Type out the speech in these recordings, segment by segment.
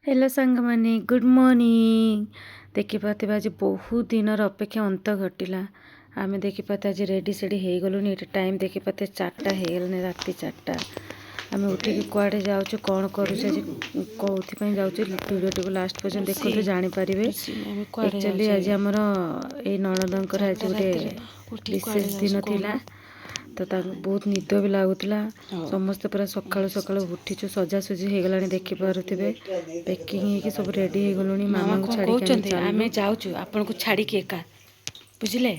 Hello सांग माने good morning. देखिपारे आज बहुत दिन अपेक्षा अंत घटिला। आम देखिपाते आज रेडी सेडी हो गलुनी। ये टाइम देखिपाते 4टा हो गलानी, राति 4टा। आम उठिक कुआडे जाऊँ कौन करुचे कौन जाऊँ वीडियो टी लास्ट पर्यटन देखते तो जानीपर। एक्चुअली आज आमर ये नणदर आज गोटे विशेष दिन थिला तो बहुत निद भी लगुला। समस्ते पूरा सकाळु सकाळु उठीचु, सजासजी हो गलानी देखिपे। पैकिंग सब रेडी हो गलुनी। मामा को छाड़ी आमे जाऊँ आपन को छाड़ी के एका बुझले।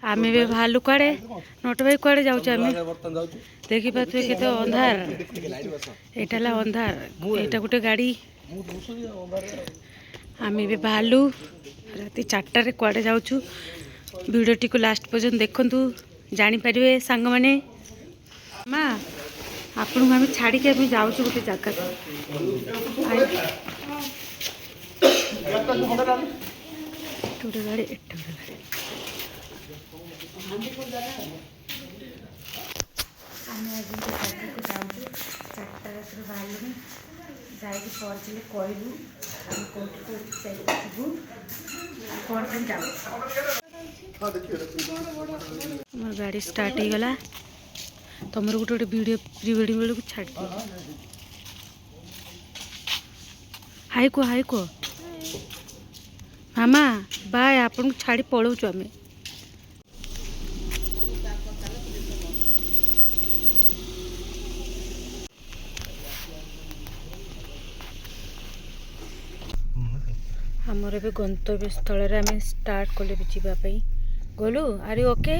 आमे भी भालु कुआडे नट भाई कुआडे जाऊँ आमे देखिपे केते अंधार। एटाला अंधार, एटा गोटे गाड़ी। आमे भी भालु राति 4टारे कुआडे जाऊँ। वीडियो टी को लास्ट पर्यटन देखंतु जानीपर सांग माने। माँ आपण को आम छाड़ी आम जाऊँ गोटे जगह गोटे गाड़ी आम आज जगह को जाऊँ 4टा रात बाहर जाकि पहुँचले कहलु आम कौटू कौन जाऊँ। मोर गाड़ी स्टार्ट हो गला। तुम गोटे गोटे वीडियो प्री वेडिंग बेलू छाड़ हाई को मामा बाय आपन को छाड़ी पलाऊ आम। आमर भी गंतव्य स्थल आम स्टार्ट कले भी जावाई गलु। Are you okay?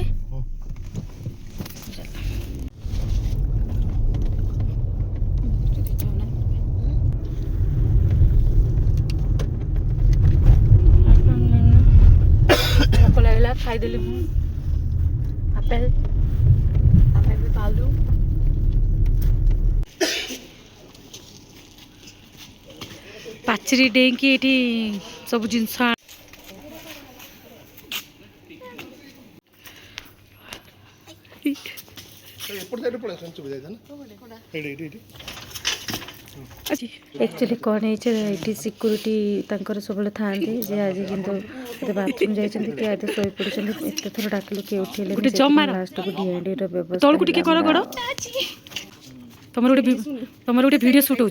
लगला खाईदेली आपेल आपेल भी पालू। पाचरी डेंकी एटी सब जिनस एक्चुअली कौन है सिक्यूरीटी सब था जे आज कि बाथरूम जाइए कि आज शोई पड़े एत थर डाकिलु किए उठेले लास्ट को डीएनडी व्यवस्था तुम गोटे वीडियो शूट हो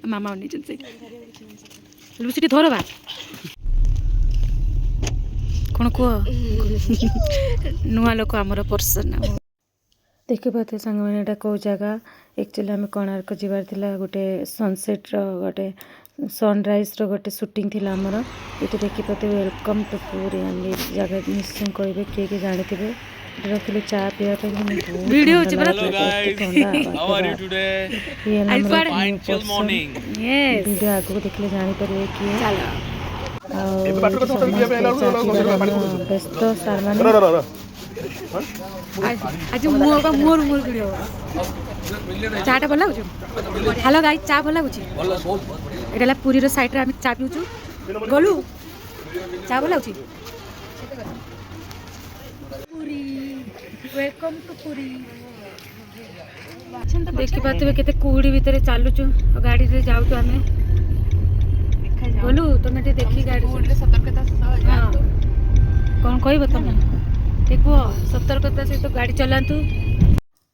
मामा लुसी धर बा कौन कह नुआ लोक आमर पर्सन देखिपे सांग मैंने कौ जगह। एक्चुअली आम कोणार्क जीवार थिला गोटे सनसेट गोटे सनराइज गोटे शूटिंग थिला आमर। ये देखिपे वेलकम टू पूरी जगह निश्चय कहे किए जानी थे। रखिले चा पिया वीडियो वीडियो आगो देखले जानीपर किए व्यस्त सार आज मोर मोर वीडियो चाटा भल लगुच। हेलो गाइस चा भल लगुच। एटा पुरी साइड रे चा पिउचु गलु चा भल लगुच। Welcome to Puri. देखिपे केते कुहुड़ी भितर चलुचु गाड़ी रे जाऊँ आम बोलू तुम देखी गाड़ी सतर्कता कौन कह तुम कह सतर्कता सहित गाड़ी चलातु।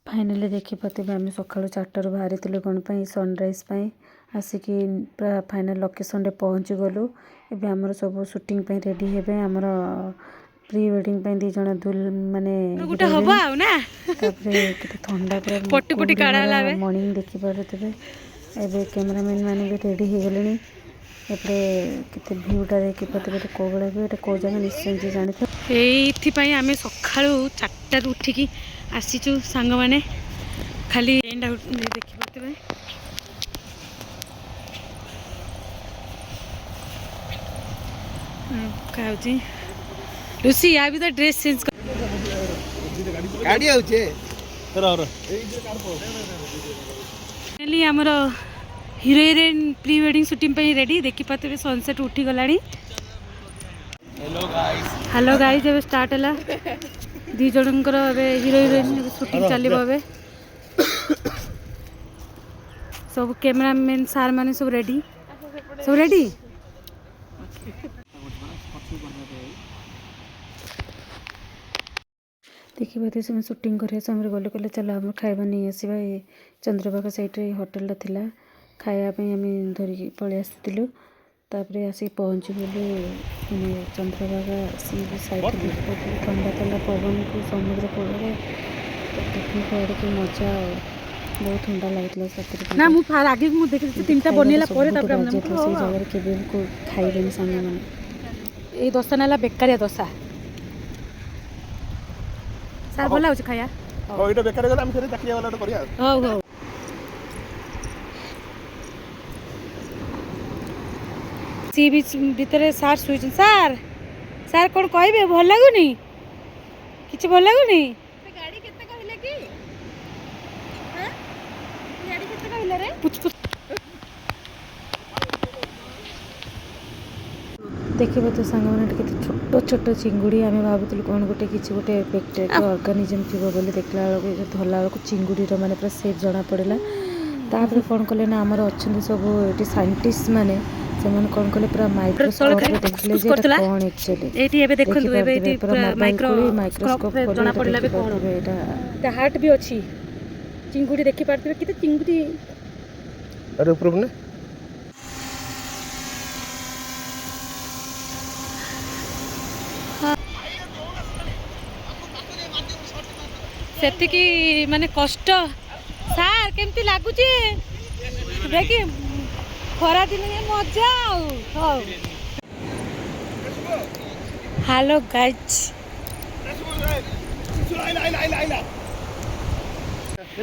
फाइनाली देखिपे आम सका 4टारू बाहरी कौन सनराइज आसिकी पूरा फाइनाल लोकेशन रे पहुँची गलु। एबे आमर सब शूटिंग रेडी हेबे। आमर प्री वेडिंग दी जन दुल माने गोटे हबो आ ना तापरे केते ठंडा पूरा पट्टी पट्टी काढा लावे मॉर्निंग देखि पारुतबे। एबे कैमरामैन माने भी रेडी हो गलेनी। एपरे केते व्यूटा देखि पाते को बळे भी एटा को जगह निश्चय जे जानि एथि पई आमे सखाळु 4टा रु उठिकी आसीचु सांग माने खाली एंड आउट देखि पाते काउची लुसी या भी तो ड्रेस चेंज कर गाड़ी आउचे रो फाइनली हमर hero heroine pre wedding shooting पे रेडी। देखि पाते सनसेट उठी गलानी। हेलो गाइस जब स्टार्ट हला दी जनकर हीरो हीरोइन शूटिंग चलिबो। सब कैमरामैन सार माने सब रेडी देखिए से सुटिंग कर समय गले कहले चलो आम खाଇବା नहीं आसवा ये चंद्रभागा साइड होटेल थिला खायापी आम धरिकी पलि आसलु तापर आसिक पहुँचू बोले मैंने चंद्रभागा सी साइड ठंडा ठंडा पवन को समुद्र कूल पिकनिक आड़े मजा बहुत ठंडा लगे ना मुझे आगे देखी 3टा बनला जगह के खाइबे सांग मैंने ये दोसा ना बेकारिया दोसा सार भल हो खाया सी बीच भितर सार शुई सार सार कौन कहे भल लगुनि कि भल लगुनि देखिए तो सांग मैंने छोट छोट चिंगुड़ी आम भावुलु कौन गोटे किसी गोटे बैक्टेरिया ऑर्गेनिज्म थी बोली देखला बेलू धरला बेलू चिंगुड़ीर माने पूरा सेप जना पड़ा तापर कौन कले ना आमर अच्छा सब ये साइंटिस्ट माने से कौन कले पूरा माइक्रोस्कोप देखले जे कौन एक्चुअली एटी एबे देखंतु एबे एटी माइक्रोस्कोप जना पड़ला बे कौन एटा हार्ट भी अछि चिंगुड़ी देखि पारते किते चिंगुड़ी अरे ऊपर ने सेतिकी माने कष्ट सार केमती लागुची देखी खरा दिन मजा हेलो गाइज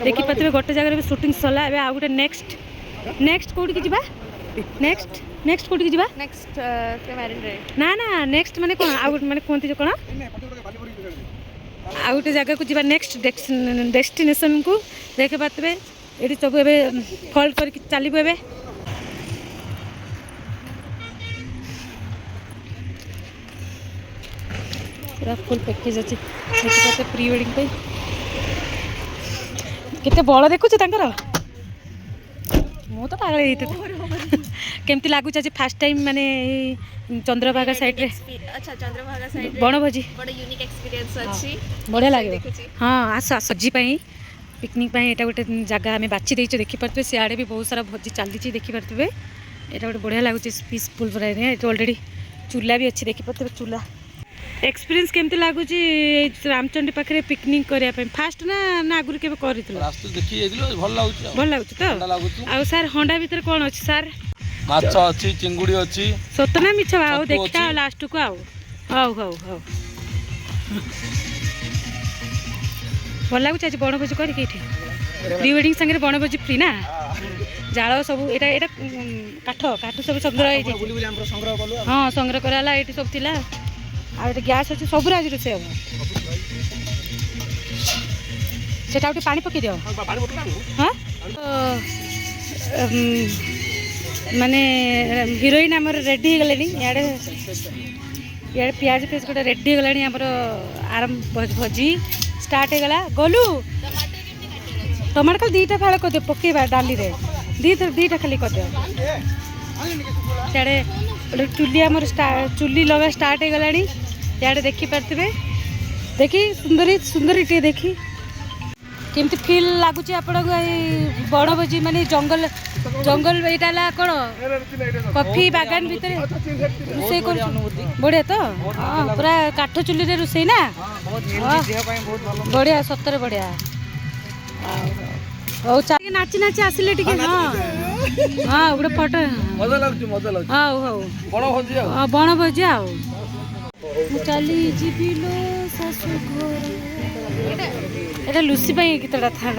देखी पाते गोटे जगह शूटिंग सरला आ गोटे नेक्स्ट कौटी की नेक्स्ट कौटी की नेक्स्ट ना ना नेक्स्ट माने कौन आ माने कहते जो कौन आ गोटे जगह को जी नेक्स्ट डेस्टिनेशन को देखे पाते ये सब ए फोल्ड कर चलो ए पूरा फुल पैकेज अच्छे देखते प्री वेडिंग पे केते बड़ देखुच मु तो पागल केमती लगुच आज फास्ट टाइम माने चंद्रभागा साइड रे अच्छा चंद्रभागा साइड बनभोजी बड़ा यूनिक एक्सपीरियंस अछि बढ़िया लगे हाँ आस सजी पिकनिक एटा गोटे जगह आम बाछि देइछ देखि पारते सियाड़े भी बहुत सारा भोजी चली देखि पारते एटा गोटे बढ़िया लगुच पीसफुल पूरा ऑलरेडी चूल्हा भी अच्छी देखि पारते चूल्हा एक्सपीरियंस केमती लगुच रामचंडी पाखे पिकनिक करने फास्ट ना आगुरी केबे करितलो भल लगुच तो आ सर हंडा भीतर कौन अच्छी सर माछ अछि चिंगुड़ी अछि सत ना मिछ आओ देखा लास्ट को आओ हाउ हाउ हाउ भल लगुच आज बनभोजी कर प्री वेडिंग संगे बनभोजी फ्री ना जाल सब एटा काठ सब संग्रह हाँ संग्रह कराला ये सब थिला आ गैस अच्छे सब आज रोसे हम से पानी पकई दियो हाँ माने हिरोइन आमर रेडी हो गले इे इे पियाज पेज गोटे रेडी हो गला आमर आरंभ भोजी स्टार्ट हो गला गलु टमाटर खाली 2टा फाड़ कर दियो पकेबा डाली रे दीटा खाली कर दियो सियाड़े चुली आमर चुली लगा स्टार्ट हो गला इे देखी पारे देखी सुंदरी टे देखी केमती फील लगुच आपण बनभोजी माने जंगल यहाँ कौन कॉफी बागान भितर रोसे कर बढ़िया तो हाँ पूरा काठ चुली रे रोसे ना बढ़िया सतरे बढ़िया नाची नाची आसिले हाँ हाँ गोटे फोटो हाँ बनभोजी आओ चली जीवी लो सासु घर एटा लुसी गीतटा था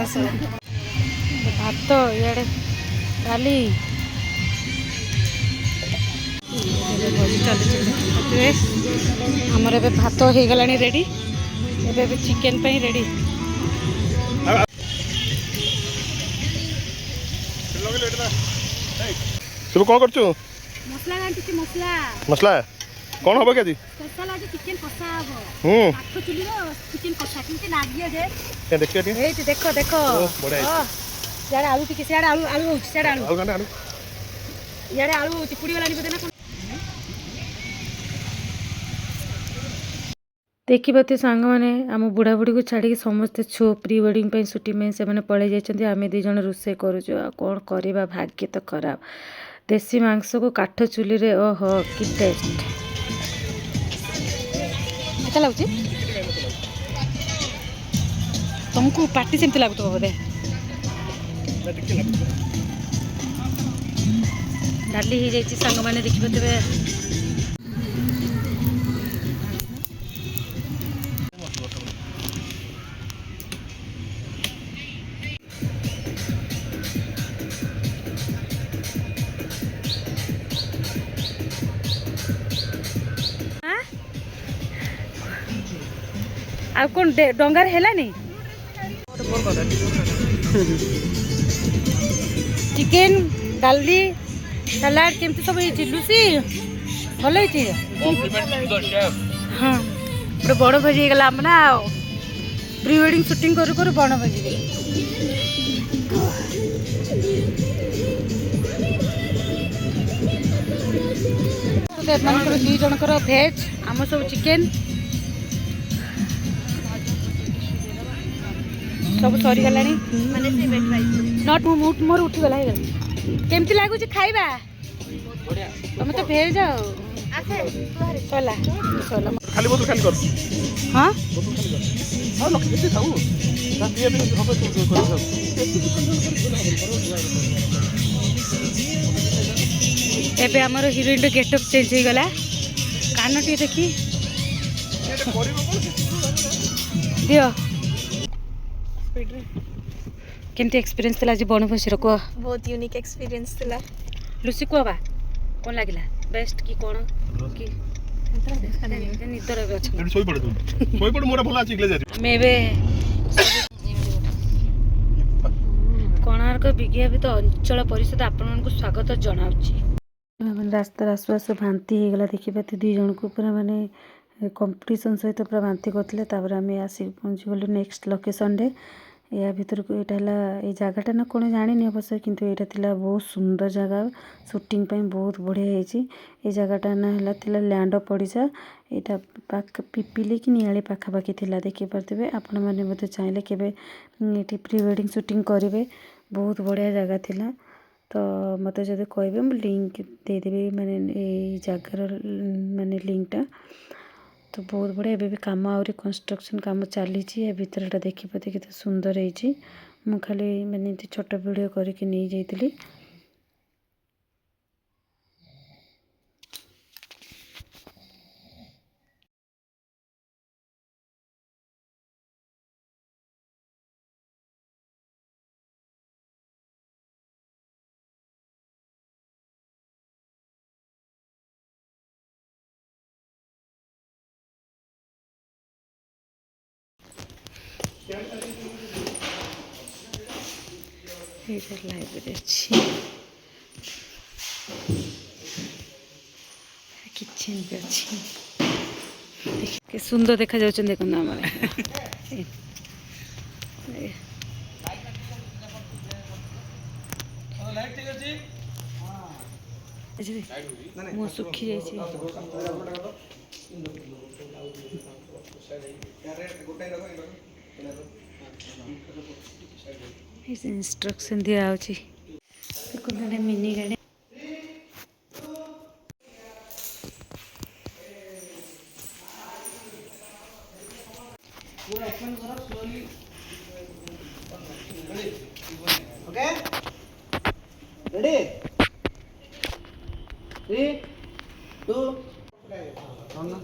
भात इे डाली आमर ए भात हो गला रेडी ए चिकेन रेडी सब कौन कर मसला गांठी मसला मसला कौन हम क्या स्पेशल आज चिकेन कषा हम काठ चुली चिकेन कषा केमती लागियो जे देखिए देखो देखो ସିଆଡ଼େ ଆଳୁ ଟିକେ ସିଆଡ଼େ ଆଳୁ ହେଉଛି ସିଆଡ଼େ ଆଳୁ ଆଉ କାଣ୍ଡ ଆଣୁ ଇଆଡ଼େ ଆଳୁ ହେଉଛି ପୁଡ଼ିଗଲାଣି ବୋଧେ ନା କ'ଣ? ଦେଖିପାରୁଥିବେ ସାଙ୍ଗମାନେ ଆମ ବୁଢ଼ାବୁଢ଼ୀକୁ ଛାଡ଼ିକି ସମସ୍ତେ ପ୍ରି ୱେଡ଼ିଂ ପାଇଁ ସୁଟିଂ ପାଇଁ ସେମାନେ ପଳେଇ ଯାଇଛନ୍ତି। ଆମେ ଦୁଇ ଜଣ ରୋଷେଇ କରୁଛୁ। ଆଉ କ'ଣ କରିବା, ଭାଗ୍ୟ ତ ଖରାପ। ଦେଶୀ ମାଂସକୁ କାଠ ଚୁଲିରେ ଓହୋ କି ଟେଷ୍ଟ। କେତେ ଲାଗୁଛି ତୁମକୁ? ପାଟି ସେମିତି ଲାଗୁଥିବ ବୋଧେ। ଡାଲି ହେଇଯାଇଛି ସାଙ୍ଗମାନେ ଦେଖିପାରୁଥିବେ। ଆଉ କ'ଣ ଡଙ୍ଗାରେ ହେଲାନି? ଚିକେନ ଡାଲି ସାଲାଡ କେମିତି ସବୁ ହେଇଛି ଲୁସି? ଭଲ ହେଇଛି। ହଁ ଗୋଟେ ବଡ଼ ଭୋଜି ହେଇଗଲା ଆମ ନା। ଆଉ ପ୍ରି ୱେଡ଼ିଂ ସୁଟିଂ କରୁ କରୁ ବଡ଼ ଭୋଜି ଏମାନଙ୍କର 2 ଜଣଙ୍କର ଭେଜ୍, ଆମ ସବୁ ଚିକେନ। ସବୁ ସରିଗଲାଣି। ନଟ୍ ମୋର ଉଠିଗଲା ହେଇଗଲା। କେମିତି ଲାଗୁଛି ଖାଇବା? ତମେ ତ ଭେଜ୍ ଆଉ ସରିଲା ସରିଲା। ଖାଲି ବୋତଲ ଖାଲି କର ହଁ ହଁ ଲୋକ କେତେ ଥାଉ ରାତି ଏବେ ହବ ତ କରିଥାଉ। ଏବେ ଆମର ହିରୋଇନ୍ର ଗେଟଅପ୍ ଚେଞ୍ଜ ହେଇଗଲା। କାନ ଟିକେ ଦେଖି ଦିଅ। କେମିତି ଏକ୍ସପିରିଏନ୍ସ ଥିଲା ଆଜି ବଣଭୋଜିର କୁହ? ବହୁତ ୟୁନିକ୍ ଏକ୍ସପିରିଏନ୍ସ ଥିଲା। ଲୁସି କୁହ ବା କ'ଣ ଲାଗିଲା? ବେଷ୍ଟ କି କ'ଣ କି ନିଦରେ ଏବେ ଅଛ? ଶୋଇପଡ଼ ଶୋଇପଡ଼ ମୋର ଭଲ ଅଛି ଇଂଲିଶ ଅଛି। ଆମେ ଏବେ କୋଣାର୍କ ବିଜ୍ଞାପିତ ଅଞ୍ଚଳ ପରିଷଦ ଆପଣମାନଙ୍କୁ ସ୍ୱାଗତ ଜଣାଉଛି। ରାସ୍ତାରେ ଆସୁ ଆସୁ ବାନ୍ତି ହେଇଗଲା। ଦେଖିପାରୁଥିବେ 2 ଜଣଙ୍କୁ ପୁରା ମାନେ କମ୍ପିଟିସନ୍ ସହିତ ପୁରା ବାନ୍ତି କରିଥିଲେ। ତାପରେ ଆମେ ଆସିକି ପହଞ୍ଚିଗଲୁ ନେକ୍ସଟ ଲୋକେସନରେ। ୟା ଭିତରକୁ ଏଇଟା ହେଲା ଏଇ ଜାଗାଟା ନା କ'ଣ ଜାଣିନି ଅବଶ୍ୟ, କିନ୍ତୁ ଏଇଟା ଥିଲା ବହୁତ ସୁନ୍ଦର ଜାଗା। ସୁଟିଂ ପାଇଁ ବହୁତ ବଢ଼ିଆ ହେଇଛି। ଏଇ ଜାଗାଟା ନା ଥିଲା ଲ୍ୟାଣ୍ଡ ଅଫ୍ ଓଡ଼ିଶା। ଏଇଟା ପିପିଲି କି ନିଆଳି ପାଖାପାଖି ଥିଲା। ଦେଖିପାରୁଥିବେ ଆପଣମାନେ ମଧ୍ୟ ଚାହିଁଲେ କେବେ ଏଠି ପ୍ରି ୱେଡ଼ିଂ ସୁଟିଂ କରିବେ। ବହୁତ ବଢ଼ିଆ ଜାଗା ଥିଲା। ତ ମୋତେ ଯଦି କହିବେ ମୁଁ ଲିଙ୍କ ଦେଇଦେବି, ମାନେ ଏଇ ଜାଗାର ମାନେ ଲିଙ୍କଟା। ତ ବହୁତ ବଢ଼ିଆ। ଏବେ ବି କାମ ଆହୁରି କନଷ୍ଟ୍ରକ୍ସନ୍ କାମ ଚାଲିଛି। ଏ ଭିତରଟା ଦେଖିପାରୁଥିବେ କେତେ ସୁନ୍ଦର ହେଇଛି। ମୁଁ ଖାଲି ମାନେ ଏମିତି ଛୋଟ ଭିଡ଼ିଓ କରିକି ନେଇଯାଇଥିଲି। এইটা লাইব্রেরি ଅଛି। କିଚେନ୍ ବି ଅଛି। କି ସୁନ୍ଦର ଦେଖାଯାଉଛନ୍ତି ଦେଖନ୍ତୁ ଆମର। ମୁଁ ଶୁଖି ଯାଇଛି। ଇନଷ୍ଟ୍ରକ୍ସନ୍ ଦିଆହେଉଛି। ଦେଖନ୍ତୁ ମିନି ଗାଡ଼ି। Okay? Ready? 3, 2, 1.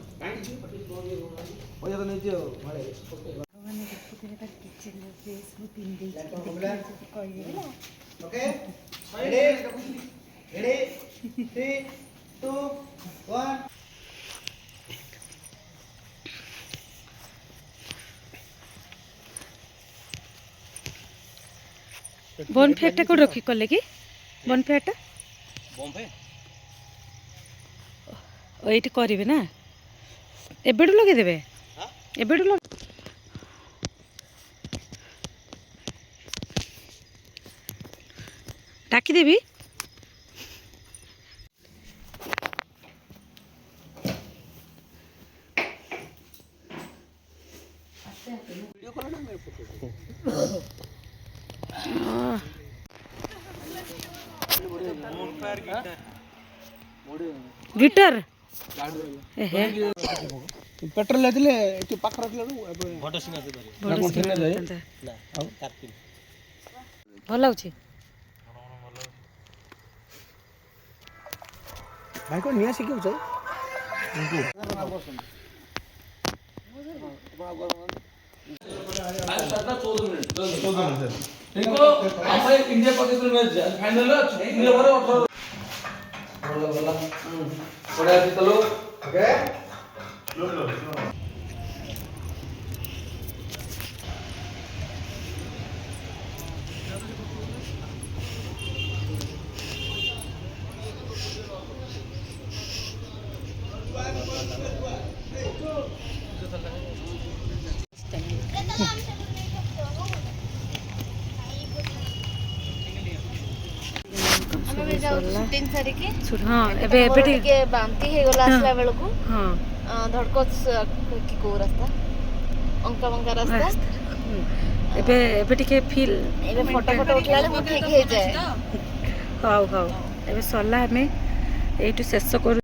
ଓଜନ ନେଇଛି ଆଉ ମାନେ ଦେଖୁଥିଲେ ତାର କିଚେନ୍ର ଡ୍ରେସ୍ ମୁଁ ପିନ୍ଧିଦେଇଛି। କହିବେ ହେଲା। Okay ready ready 3, 2, 1. ବନଫେୟାରଟା କୋଉଠି ରଖି କଲେ କି? ବନଫେୟାରଟା ଏଇଠି କରିବେ ନା? ଏବେଠୁ ଲଗେଇଦେବେ? ଏବେଠୁ ଡାକିଦେବି। गिटार ପେଟ୍ରୋଲ ହେଇଥିଲେ ଏଠି ପାଖରେ ଥିଲା ଭଲ ଲାଗୁଛି। ଭାଇ କ'ଣ ନିଆଁ ଶିଖାଉଛ? India Pakistan match final India पर 18 बढ़िया चलो ओके ଆମେ ଯାଉଛୁ ସୁଟିଂ ସାରିକି ହଁ ଏବେ ଏବେ ଟିକେ ବାନ୍ତି ହେଇଗଲା ଆସିଲା ବେଳକୁ ହଁ ଧଡ଼କଚ କି କୋଉ ରାସ୍ତା ଅଙ୍କା ବଙ୍କା ରାସ୍ତା ଏବେ ଏବେ ଟିକେ ଫିଲ୍ ଏବେ ଫଟୋ ଉଠିଲା ବେଳେ ମୁଁ ଠିକ ହେଇଯାଏ। ହଉ ହଉ ଏବେ ସରିଲା ଆମେ ଏଇଠୁ ଶେଷ କରୁ।